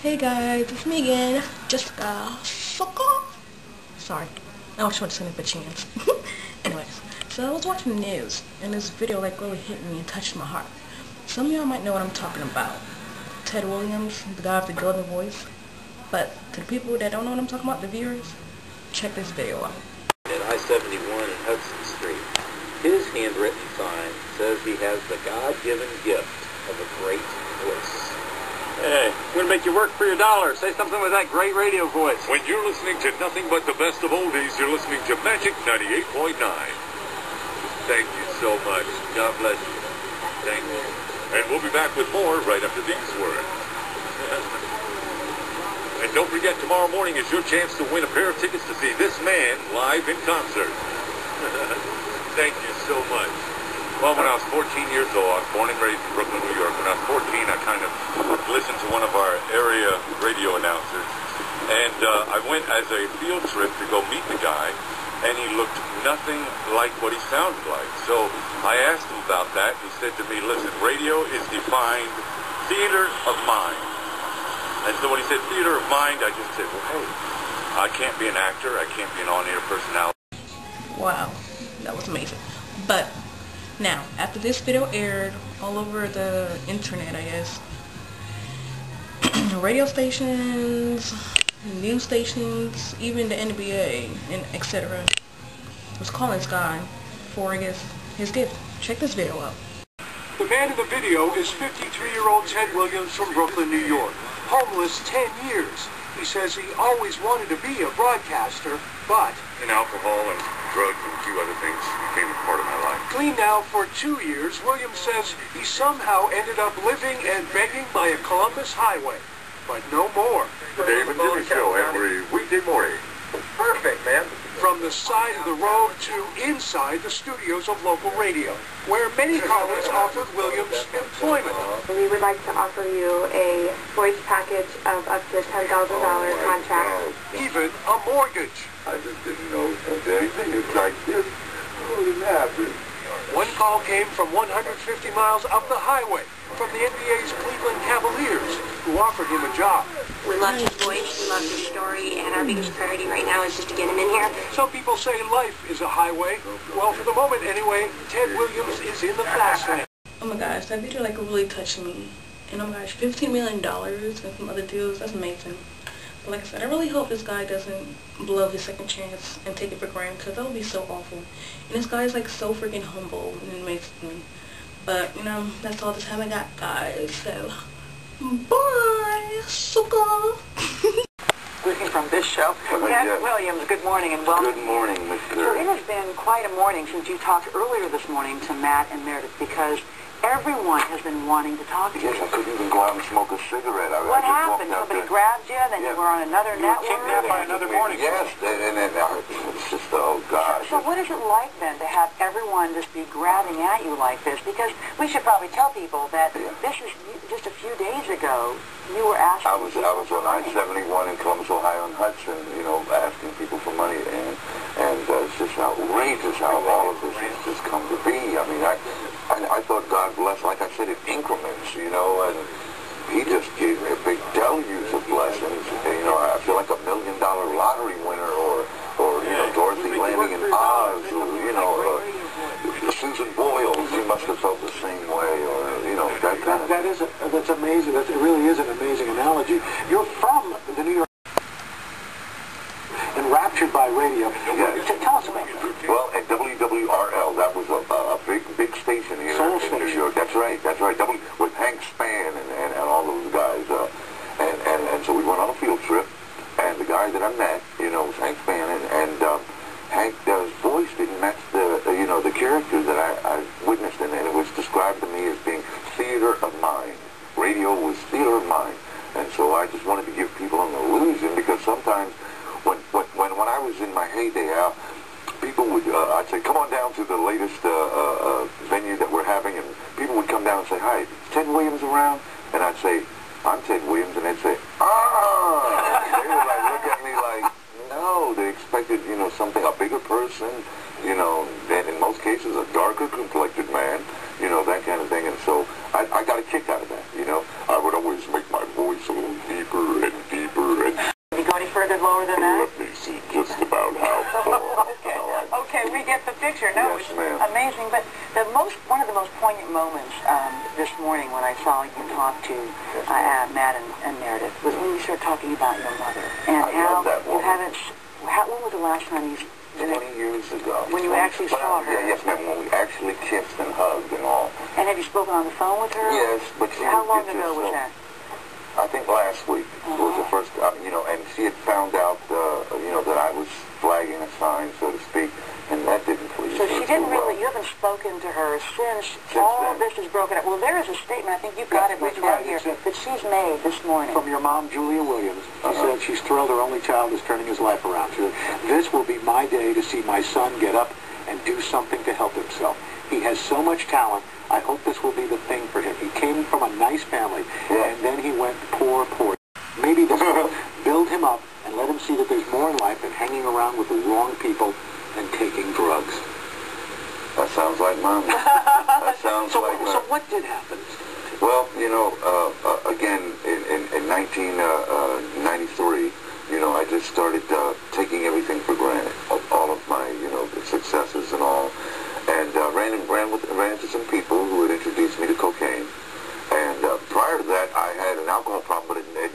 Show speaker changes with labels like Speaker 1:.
Speaker 1: Hey guys, it's me again, Jessica Sucker. Sorry, I was trying to send it a chance. Anyways, so I was watching the news, and this video really hit me and touched my heart. Some of y'all might know what I'm talking about. Ted Williams, the guy with the golden voice. But to the people that don't know what I'm talking about, the viewers, check this video out.
Speaker 2: At I-71 and Hudson Street, his handwritten sign says he has the God-given gift of a great voice. Hey, we're going to make you work for your dollar. Say something with that great radio voice.
Speaker 3: When you're listening to nothing but the best of oldies, you're listening to Magic 98.9. Thank you so much. God bless you. Thank you. And we'll be back with more right after these words. And don't forget, tomorrow morning is your chance to win a pair of tickets to see this man live in concert. Thank you so much. Well, when I was 14 years old, I was born and raised in Brooklyn, New York. When I was 14, I kind of listened to one of our area radio announcers. And I went as a field trip to go meet the guy, and he looked nothing like what he sounded like. So I asked him about that. He said to me, listen, radio is defined theater of mind. And so when he said theater of mind, I just said, well, hey, I can't be an actor. I can't be an on-air personality.
Speaker 1: Wow, that was amazing. But now, after this video aired all over the internet, I guess, radio stations, news stations, even the NBA, and etc. was calling this guy for, I guess, his gift. Check this video out.
Speaker 4: The man in the video is 53-year-old Ted Williams from Brooklyn, New York. Homeless 10 years. He says he always wanted to be a broadcaster, but
Speaker 3: And alcohol and drugs and a few other things became a part of my life.
Speaker 4: clean now for 2 years. Williams says he somehow ended up living and begging by a Columbus highway. But no more.
Speaker 3: The Dave and Jimmy Show every weekday morning.
Speaker 4: Perfect, man. From the side of the road to inside the studios of local radio, where many callers offered Williams employment.
Speaker 5: We would like to offer you a voice package of up to $10,000 contract.
Speaker 4: Even a mortgage.
Speaker 3: I just didn't know anything is like this wouldn't happen.
Speaker 4: One call came from 150 miles up the highway from the NBA's Cleveland Cavaliers, who offered him a job.
Speaker 5: We love his voice, we love his story, and our biggest priority right now is just to get him in here.
Speaker 4: Some people say life is a highway. Well, for the moment anyway, Ted Williams is in the fast lane.
Speaker 1: Oh my gosh, that video really touched me. And oh my gosh, $15 million and some other deals, that's amazing. But like I said, I really hope this guy doesn't blow his second chance and take it for granted, because that would be so awful. And this guy's so freaking humble, and it makes me. But, that's all the time I got, guys. So, bye, sucker.
Speaker 6: Greeting from this show. Ted Williams, good morning and welcome.
Speaker 2: Good morning,
Speaker 6: So it has been quite a morning since you talked earlier this morning to Matt and Meredith, because everyone has been wanting to talk to you.
Speaker 3: Yes, I couldn't even go out and smoke a cigarette.
Speaker 6: What happened? Somebody grabbed you, then you were on another network?
Speaker 4: Kidnapped by another morning.
Speaker 3: Yes, and it's just, oh, God.
Speaker 6: So what is it like then to have everyone just be grabbing at you like this? Because we should probably tell people that this is just a few days ago. You were asking
Speaker 3: I was on I-71 in Columbus, Ohio, and Hudson, asking people for money, and it's just outrageous how all of this has just come to be. I mean, I thought God blessed, like I said, in increments, and He just gave me a big deluge of blessings. I feel like $1 million lottery winner, or Dorothy landing in Oz, Susan Boyle. She must have felt the same way, or that kind of.
Speaker 4: That's amazing. It really is an amazing analogy. You're from the New York, enraptured by radio.
Speaker 3: Yes.
Speaker 4: Tell us about that.
Speaker 3: Well, at WWRL, that was a big station here in New York. That's right. With Hank Spann and all those guys. And so we went on a field trip, and the guy that I met, was Hank Spann, and Hank's voice didn't match the character that I witnessed, and it was described to me as being theater of mind. Radio was theater of mind. And so I just wanted to give people an illusion, because sometimes when I was in my heyday, people would, I'd say, come on down to the latest venue that we're having, and people would come down and say, hi, is Ted Williams around? And I'd say, I'm Ted Williams, and they'd say, ah! They would look at me like, no, they expected, something, a bigger person, and in most cases a darker complected man, that kind of thing. And so I got a kick out of that, I would always make my voice a little deeper
Speaker 6: go any further lower than that?
Speaker 3: Let me see just about how far.
Speaker 6: Okay, we get the picture. No,
Speaker 3: Yes,
Speaker 6: it's
Speaker 3: ma'am.
Speaker 6: amazing. But one of the most poignant moments this morning when I saw you talk to Matt and Meredith was when you started talking about your mother and
Speaker 3: I
Speaker 6: how
Speaker 3: love that
Speaker 6: you
Speaker 3: woman.
Speaker 6: haven't. When was the last time you?
Speaker 3: 20 years ago.
Speaker 6: When you actually saw her?
Speaker 3: Yeah, yes, ma'am. When we actually kissed and hugged and all.
Speaker 6: And have you spoken on the phone with her?
Speaker 3: Yes, but she
Speaker 6: How long
Speaker 3: was just
Speaker 6: ago was
Speaker 3: so-
Speaker 6: that?
Speaker 3: I think last week was the first, and she had found out, that I was flagging a sign, so to speak, and that didn't please
Speaker 6: So
Speaker 3: her
Speaker 6: she
Speaker 3: too
Speaker 6: didn't
Speaker 3: well.
Speaker 6: really, you haven't spoken to her since all
Speaker 3: then.
Speaker 6: of this is broken up. Well, there is a statement, I think you've got it
Speaker 4: That's
Speaker 6: written down
Speaker 4: right.
Speaker 6: here,
Speaker 4: It's a-
Speaker 6: that she's made this morning.
Speaker 4: From your mom, Julia Williams. She said she's thrilled her only child is turning his life around. She said, this will be my day to see my son get up and do something to help himself. He has so much talent. I hope this will be the thing for him. He came from a nice family, and then he went poor. Maybe this will build him up and let him see that there's more in life than hanging around with the wrong people and taking drugs.
Speaker 3: That sounds like Mom. That sounds
Speaker 4: So,
Speaker 3: like her.
Speaker 4: so what did happen?
Speaker 3: Well, again, in 1993, I just started taking everything for granted, all of my, the successes and all, and ran into some people who had introduced me to cocaine. And prior to that, I had an alcohol problem, but it